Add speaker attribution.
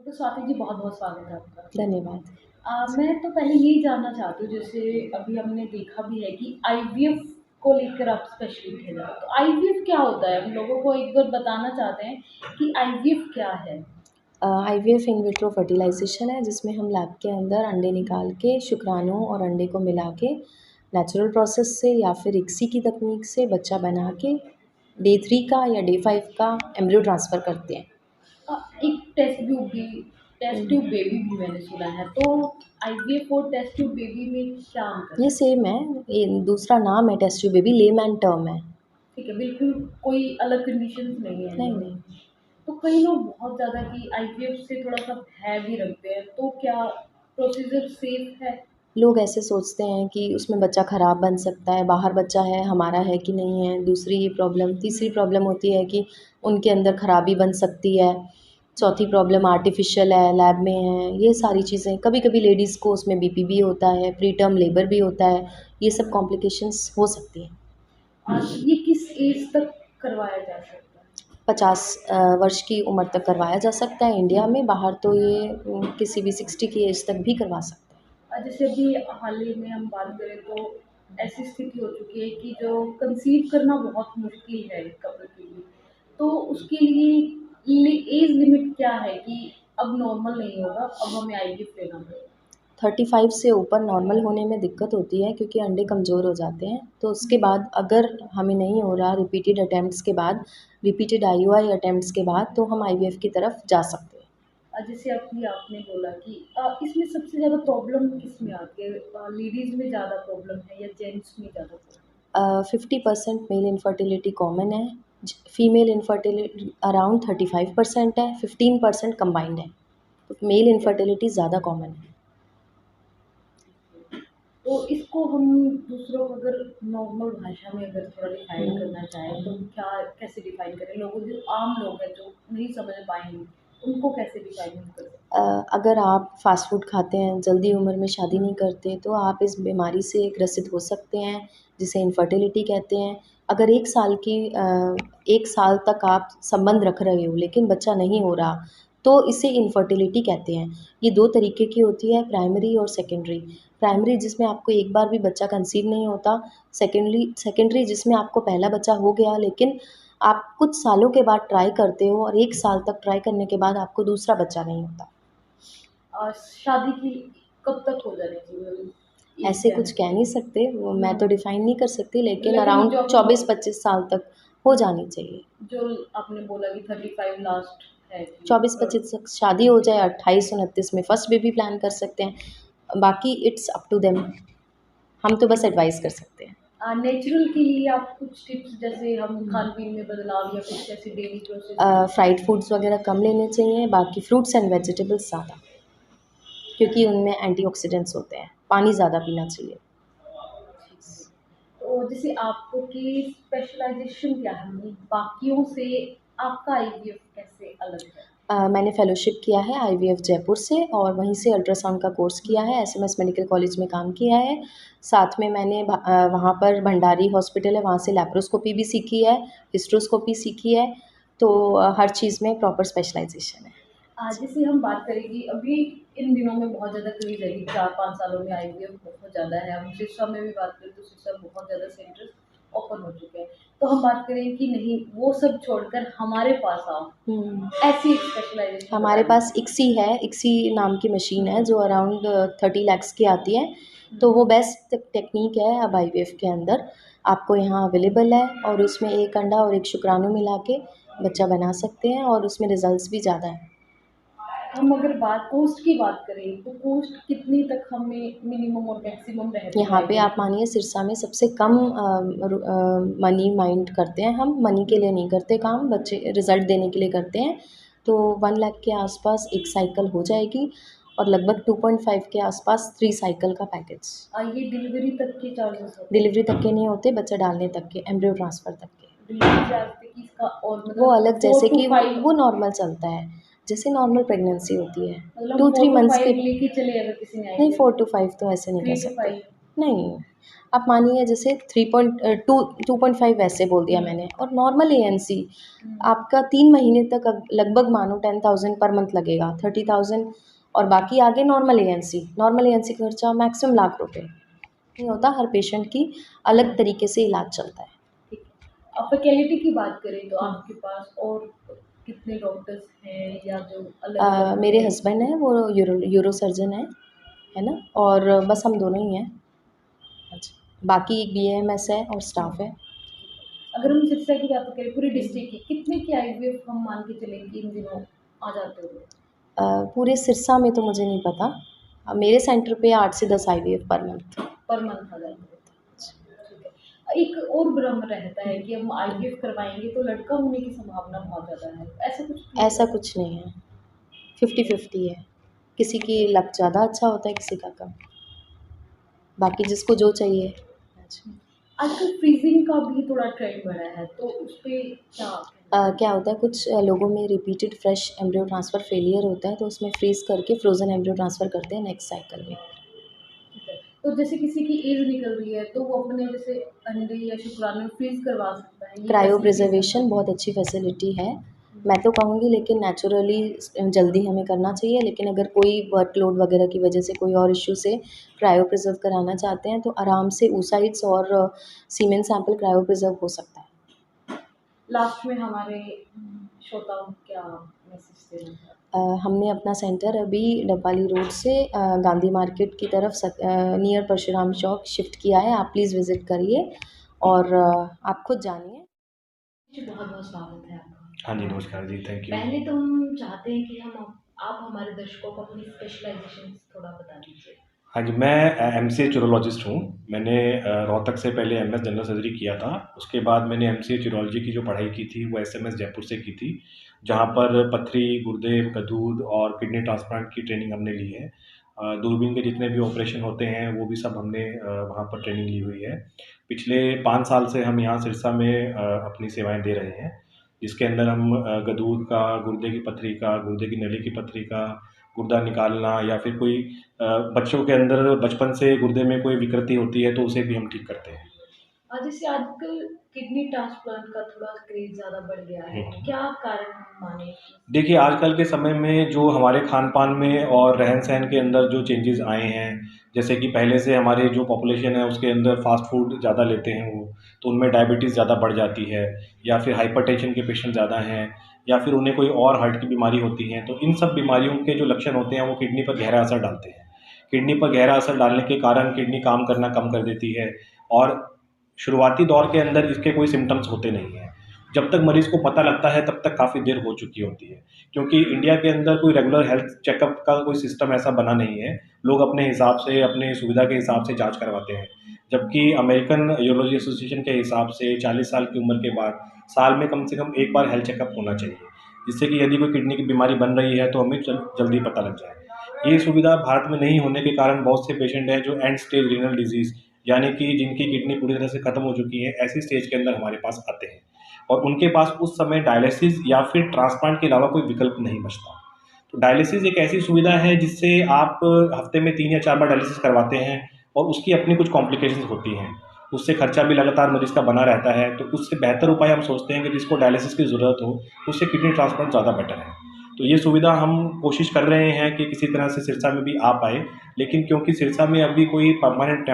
Speaker 1: तो स्वाति जी बहुत-बहुत स्वागत है आपका।
Speaker 2: धन्यवाद।
Speaker 1: मैं तो पहले यही जानना चाहती हूँ जैसे अभी हमने देखा भी है कि आईवीएफ को लेकर आप स्पेशली थे ज़रा, तो आईवीएफ क्या होता है? हम लोगों को एक बार बताना चाहते हैं कि आईवीएफ क्या है?
Speaker 2: आईवीएफ इन विट्रो फर्टिलाइज़ेशन है जिसमें हम लैब के अंदर अंडे निकाल के शुक्राणु और अंडे को मिला के नेचुरल प्रोसेस से या फिर इक्सी की तकनीक से बच्चा बना के डे 3 का या डे 5 का एम्ब्रियो ट्रांसफ़र करते हैं।
Speaker 1: एक टेस्ट
Speaker 2: हुँ।
Speaker 1: ट्यूब बेबी भी मैंने सुना है, तो आईवीएफ और टेस्ट ट्यूब बेबी में क्या अंतर
Speaker 2: ये
Speaker 1: है?
Speaker 2: सेम है, ये दूसरा नाम है test tube baby, layman term है।
Speaker 1: ठीक है, बिल्कुल कोई अलग कंडीशंस नहीं है
Speaker 2: नहीं,
Speaker 1: इनमें।
Speaker 2: नहीं।
Speaker 1: तो कई लोग बहुत ज़्यादा कि आईवीएफ से थोड़ा-सा भय भी रखते हैं, तो क्या प्रोसीजर सेफ है?
Speaker 2: लोग ऐसे सोचते हैं कि उसमें बच्चा ख़राब बन सकता है, बाहर बच्चा है, हमारा है कि नहीं है। दूसरी ये प्रॉब्लम, तीसरी प्रॉब्लम होती है कि उनके अंदर ख़राबी बन सकती है। चौथी प्रॉब्लम आर्टिफ़िशियल है, लैब में है, ये सारी चीज़ें। कभी-कभी लेडीज़ को उसमें बीपी भी होता है, प्री टर्म लेबर भी होता है, ये सब कॉम्प्लिकेशंस हो सकती हैं।
Speaker 1: ये किस एज तक करवाया जा सकता है?
Speaker 2: 50 वर्ष की उम्र तक करवाया जा सकता है इंडिया में, बाहर तो ये किसी भी 60 की एज तक भी करवा सकते हैं।
Speaker 1: जैसे अभी हाल ही में हम बात करें तो ऐसी स्थिति हो चुकी है कि जो कंसीव करना बहुत मुश्किल है कपल के लिए। तो उसके लिए एज लिमिट क्या है कि अब नॉर्मल नहीं होगा, अब हमें आईवीएफ लेना पड़ेगा?
Speaker 2: 35 से ऊपर नॉर्मल होने में दिक्कत होती है क्योंकि अंडे कमज़ोर हो जाते हैं। तो उसके बाद अगर हमें नहीं हो रहा रिपीटेड अटेम्प्ट्स के बाद, रिपीटेड आईयूआई अटेम्प्ट्स के बाद, तो हम आईवीएफ की तरफ जा सकते हैं।
Speaker 1: जैसे अभी आपने बोला कि इसमें सबसे ज़्यादा प्रॉब्लम किसमें आती है? लेडीज़ में ज़्यादा प्रॉब्लम है या जेंट्स में ज़्यादा प्रॉब्लम?
Speaker 2: 50% मेल इनफर्टिलिटी कॉमन है, फीमेल इनफर्टिलिटी अराउंड 35% है, 15% कंबाइंड है। तो मेल इनफर्टिलिटी ज़्यादा कॉमन है।
Speaker 1: तो इसको हम दूसरों को अगर नॉर्मल भाषा में अगर थोड़ा डिफाइन करना चाहें तो क्या कैसे डिफाइन करें? लोगों जो आम लोग हैं जो नहीं समझ पाएँगे, उनको कैसे डिफाइन हम कर सकते
Speaker 2: अगर आप फ़ास्ट फूड खाते हैं, जल्दी उम्र में शादी नहीं करते, तो आप इस बीमारी से ग्रसित हो सकते हैं, जिसे इनफर्टिलिटी कहते हैं। अगर 1 साल तक आप संबंध रख रहे हो, लेकिन बच्चा नहीं हो रहा, तो इसे इनफर्टिलिटी कहते हैं। ये 2 तरीके की होती है, प्राइमरी और सेकेंडरी। प्राइमरी जिसमें आपको एक बार भी बच्चा कंसीव नहीं होता, सेकेंडरी जिसमें आपको पहला बच्चा हो गया, लेकिन आप कुछ सालों के बाद ट्राई करते हो और 1 साल तक ट्राई करने के बाद आपको दूसरा बच्चा नहीं होता।
Speaker 1: शादी की कब तक हो जानी चाहिए? एज
Speaker 2: ऐसे
Speaker 1: क्या
Speaker 2: कुछ
Speaker 1: है?
Speaker 2: कह नहीं सकते, वो मैं तो डिफ़ाइन नहीं कर सकती, लेकिन
Speaker 1: लेकिन
Speaker 2: अराउंड
Speaker 1: जो आपने
Speaker 2: 24-25 साल तक हो जानी चाहिए।
Speaker 1: जो आपने बोला कि 35 लास्ट है कि
Speaker 2: 24-25 तक शादी हो जाए, 28-29 में फर्स्ट बेबी प्लान कर सकते हैं, बाकी इट्स अप टू देम। हम तो बस एडवाइस कर सकते हैं।
Speaker 1: नेचुरल के लिए आप कुछ टिप्स जैसे हम खान-पीन में बदलाव या कुछ ऐसे डेली प्रोसेस
Speaker 2: फ्राइड फूड्स वगैरह कम लेने चाहिए, बाकी फ्रूट्स एंड वेजिटेबल्स ज़्यादा, क्योंकि उनमें एंटीऑक्सीडेंट्स होते हैं। पानी ज़्यादा पीना चाहिए।
Speaker 1: तो जैसे आपकी स्पेशलाइज़ेशन क्या है? मतलब बाकियों से आपका आईवीएफ कैसे अलग है?
Speaker 2: मैंने फ़ेलोशिप किया है आईवीएफ जयपुर से और वहीं से अल्ट्रासाउंड का कोर्स किया है, एसएमएस मेडिकल कॉलेज में काम किया है। साथ में मैंने वहाँ पर भंडारी हॉस्पिटल है, वहाँ से लैप्रोस्कोपी भी सीखी है, हिस्ट्रोस्कोपी सीखी है, तो हर चीज़ में प्रॉपर स्पेशलाइज़ेशन है।
Speaker 1: जैसे हम बात करें कि अभी इन दिनों में बहुत ज़्यादा क्रेज़ है कि 4-5 सालों में आईवीएफ बहुत ज़्यादा है। हम सिरसा में भी बात करें तो सिरसा में बहुत ज़्यादा सेंटर्स ओपन हो चुके हैं। तो हम बात करें कि नहीं वो सब छोड़कर हमारे पास आओ,
Speaker 2: हुँ।
Speaker 1: ऐसी एक स्पेशलाइज़ेशन
Speaker 2: हमारे
Speaker 1: बताइए।
Speaker 2: पास इक्सी है, इक्सी नाम की मशीन है जो अराउंड 30 लैक्स की आती है, तो वो बेस्ट टेक्नीक है अब आईवीएफ के अंदर। आपको यहाँ अवेलेबल है और उसमें 1 अंडा और 1 शुक्राणु मिला के बच्चा बना सकते हैं और उसमें रिज़ल्ट्स भी ज़्यादा हैं।
Speaker 1: हम अगर बात कॉस्ट की बात करें तो कॉस्ट कितनी तक हमें मिनिमम और मैक्सिमम रहती है
Speaker 2: यहाँ पे आप
Speaker 1: आईवीएफ में?
Speaker 2: मानिए सिरसा में सबसे कम मनी माइंड करते हैं हम, मनी के लिए नहीं करते काम, बच्चे रिज़ल्ट देने के लिए करते हैं। तो 1 लाख के आसपास 1 साइकिल हो जाएगी और लगभग 2.5 के आसपास 3 साइकिल का पैकेज।
Speaker 1: ये डिलीवरी तक के चार्जेस होते हैं?
Speaker 2: डिलीवरी तक के नहीं होते, बच्चा डालने तक के, एम्ब्रियो ट्रांसफ़र तक के।
Speaker 1: डिलीवरी चार्ज पे कि इसका और
Speaker 2: वो
Speaker 1: मतलब
Speaker 2: अलग,
Speaker 1: 4
Speaker 2: जैसे
Speaker 1: टू
Speaker 2: कि
Speaker 1: 5
Speaker 2: वो नॉर्मल चलता है, जैसे नॉर्मल प्रेगनेंसी होती है।
Speaker 1: मतलब
Speaker 2: 2-3
Speaker 1: 4 टू
Speaker 2: मंथ्स के
Speaker 1: 5 लेके चले अगर किसी ने
Speaker 2: नहीं,
Speaker 1: आईवीएफ
Speaker 2: 4 टू 5 तो ऐसे नहीं कह
Speaker 1: 3 टू
Speaker 2: सकते।
Speaker 1: 5
Speaker 2: नहीं, आप मानिए जैसे 2.5 वैसे बोल दिया मैंने, और नॉर्मल एएनसी आपका 3 महीने तक लगभग मानो 10,000 पर मंथ लगेगा, 30,000, और बाकी आगे नॉर्मल एएनसी का खर्चा मैक्सिमम लाख रुपए नहीं होता। हर पेशेंट की अलग तरीके से इलाज चलता है।
Speaker 1: ठीक है। अब फैकल्टी की बात करें तो आपके पास और कितने डॉक्टर्स हैं या जो अलग-अलग
Speaker 2: मेरे
Speaker 1: हैं?
Speaker 2: हस्बैंड हैं, वो यूरो सर्जन है ना, और बस हम दोनों ही हैं। हाँ जी, बाकी एक बीएएमएस है और स्टाफ है।
Speaker 1: अगर हम सिरसा की बात करें पूरी डिस्ट्रिक्ट की, कितने की आईवीएफ हम मान के चलें कि इन दिनों आ जाते होंगे?
Speaker 2: पूरे सिरसा में तो मुझे नहीं पता। मेरे सेंटर पे 8 से 10 IVF per month.
Speaker 1: Per month आ जाते हैं। ठीक है। एक और भ्रम रहता है कि हम आईवीएफ करवाएँगे तो लड़का होने की संभावना बहुत ज़्यादा है। ऐसा कुछ भी
Speaker 2: ऐसा
Speaker 1: होता है?
Speaker 2: कुछ नहीं है, 50-50 है। किसी की लक ज़्यादा अच्छा होता है, किसी का कम। बाकी जिसको जो चाहिए। अच्छा।
Speaker 1: आजकल फ्रीजिंग का भी थोड़ा ट्रेंड बढ़ा है, तो उसपे क्या कहना है?
Speaker 2: क्या होता है, कुछ लोगों में repeated fresh embryo transfer failure होता है, तो उसमें फ्रीज़ करके फ्रोज़न एम्ब्रियो ट्रांसफ़र करते हैं नेक्स्ट साइकिल में।
Speaker 1: ठीक है। तो जैसे किसी की एज निकल रही है, तो वो अपने जैसे अंडे या शुक्राणु फ्रीज़ करवा सकता है, ये
Speaker 2: क्रायो
Speaker 1: फैसिलिटी है
Speaker 2: प्रिजर्वेशन
Speaker 1: सरकार
Speaker 2: बहुत अच्छी फैसिलिटी है। मैं तो कहूँगी लेकिन नेचुरली जल्दी हमें करना चाहिए, लेकिन अगर कोई वर्कलोड वगैरह की वजह से, कोई और इश्यू से क्रायो प्रिज़र्व कराना चाहते हैं, तो आराम से oocytes और सीमेन सैंपल क्रायो प्रिज़र्व हो सकता है।
Speaker 1: लास्ट में हमारे श्रोताओं को क्या मैसेज देना चाहते
Speaker 2: हमने अपना सेंटर अभी डबवाली रोड से गांधी मार्केट की तरफ नियर परशुराम चौक शिफ्ट किया है। आप प्लीज़ विज़िट करिए और आप खुद जानिए।
Speaker 1: जी, बहुत-बहुत स्वागत है आपका।
Speaker 3: हाँ जी, नमस्कार जी, थैंक यू।
Speaker 1: पहले तो हम चाहते हैं कि हम आप हमारे दर्शकों को अपनी स्पेशलाइज़ेशन थोड़ा बता दीजिए।
Speaker 3: हाँ जी, मैं एमसीएच यूरोलॉजिस्ट हूँ। मैंने रोहतक से पहले एमएस जनरल सर्जरी किया था। उसके बाद मैंने एमसीएच यूरोलॉजी की जो पढ़ाई की थी, वो एसएमएस जयपुर से की थी, जहाँ पर पथरी, गुर्दे, गदूद और किडनी ट्रांसप्लांट की ट्रेनिंग हमने ली है। दूरबीन के जितने भी ऑपरेशन होते हैं, वो भी सब हमने वहाँ पर ट्रेनिंग ली हुई है। पिछले 5 साल से हम यहाँ सिरसा में अपनी सेवाएँ दे रहे हैं, जिसके अंदर हम गदूद का, गुर्दे की पथरी का, गुर्दे की नली की पथरी का, गुर्दा निकालना या फिर कोई बच्चों के अंदर बचपन से गुर्दे में कोई विकृति होती है तो उसे भी हम ठीक करते हैं।
Speaker 1: जैसे आजकल किडनी ट्रांसप्लांट का थोड़ा क्रेज़ ज़्यादा बढ़ गया है, क्या कारण माने?
Speaker 3: देखिए, आजकल के समय में जो हमारे खान-पान में और रहन-सहन के अंदर जो चेंजेज़ आए हैं, जैसे कि पहले से हमारी जो पॉपुलेशन है उसके अंदर फ़ास्ट फूड ज़्यादा लेते हैं वो, तो उनमें डायबिटीज़ ज़्यादा बढ़ जाती है, या फिर हाइपरटेंशन के पेशेंट ज़्यादा हैं, या फिर उन्हें कोई और हार्ट की बीमारी होती है। तो इन सब बीमारियों के जो लक्षण होते हैं वो किडनी पर गहरा असर डालते हैं। किडनी पर गहरा असर डालने के कारण किडनी काम करना कम कर देती है, और शुरुआती दौर के अंदर इसके कोई सिम्पटम्स होते नहीं हैं। जब तक मरीज़ को पता लगता है तब तक काफ़ी देर हो चुकी होती है, क्योंकि इंडिया के अंदर कोई रेगुलर हेल्थ चेकअप का कोई सिस्टम ऐसा बना नहीं है। लोग अपने हिसाब से, अपने सुविधा के हिसाब से जाँच करवाते हैं। जबकि अमेरिकन यूरोलॉजी एसोसिएशन के हिसाब से 40 साल की उम्र के बाद साल में कम से कम 1 बार हेल्थ चेकअप होना चाहिए, जिससे कि यदि कोई किडनी की बीमारी बन रही है तो हमें जल्दी पता लग जाए। ये सुविधा भारत में नहीं होने के कारण बहुत से पेशेंट हैं जो एंड स्टेज रीनल डिजीज़, यानी कि जिनकी किडनी पूरी तरह से खत्म हो चुकी है, ऐसी स्टेज के अंदर हमारे पास आते हैं, और उनके पास उस समय डायलिसिस या फिर ट्रांसप्लांट के अलावा कोई विकल्प नहीं बचता। तो डायलिसिस एक ऐसी सुविधा है जिससे आप हफ्ते में 3 या 4 बार डायलिसिस करवाते हैं, और उसकी अपनी कुछ कॉम्प्लिकेशंस होती हैं। उससे खर्चा भी लगातार मरीज़ का बना रहता है, तो उससे बेहतर उपाय हम सोचते हैं कि जिसको डायलिसिस की ज़रूरत हो, उससे किडनी ट्रांसप्लांट ज़्यादा बेटर है। तो ये सुविधा हम कोशिश कर रहे हैं कि किसी तरह से सिरसा में भी आ पाए, लेकिन क्योंकि सिरसा में अभी कोई परमानेंट